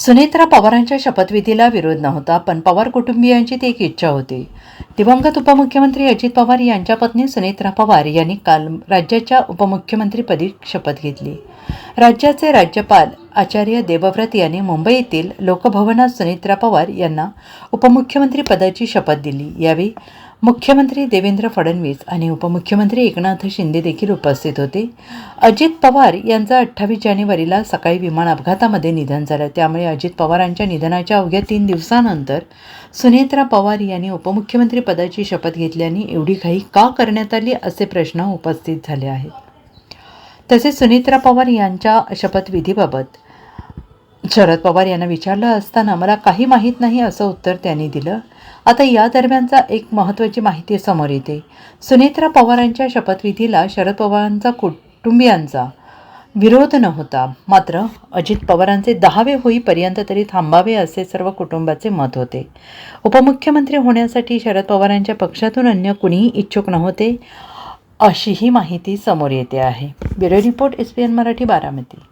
सुनेत्रा पवारांच्या शपथविधीला विरोध नव्हता, पण पवार कुटुंबियांची ती एक इच्छा होती. दिवंगत उपमुख्यमंत्री अजित पवार यांच्या पत्नी सुनेत्रा पवार यांनी काल राज्याच्या उपमुख्यमंत्रीपदी शपथ घेतली. राज्याचे राज्यपाल आचार्य देवव्रत यांनी मुंबईतील लोकभवनात सुनेत्रा पवार यांना उपमुख्यमंत्री पदाची शपथ दिली. यावेळी मुख्यमंत्री देवेंद्र फडणवीस आणि उपमुख्यमंत्री एकनाथ शिंदे देखील उपस्थित होते. अजित पवार यांचं 28 जानेवारीला सकाळी विमान अपघातामध्ये निधन झालं. त्यामुळे अजित पवारांच्या निधनाच्या अवघ्या 3 दिवसानंतर सुनेत्रा पवार यांनी उपमुख्यमंत्री पदाची शपथ घेतल्याने एवढी घाई का करण्यात आली असे प्रश्न उपस्थित झाले आहेत. तसेच सुनेत्रा पवार यांच्या शपथविधीबाबत शरद पवार यांना विचारलं असताना मला काही माहीत नाही असं उत्तर त्यांनी दिलं. आता या दरम्यानचा एक महत्त्वाची माहिती समोर येते. सुनेत्रा पवारांच्या शपथविधीला शरद पवारांचा कुटुंबियांचा विरोध नव्हता, मात्र अजित पवारांचे 10वे होईपर्यंत तरी थांबावे असे सर्व कुटुंबाचे मत होते. उपमुख्यमंत्री होण्यासाठी शरद पवारांच्या पक्षातून अन्य कुणीही इच्छुक नव्हते अशीही माहिती समोर येते आहे. Bureau report SPN Marathi, Baramati.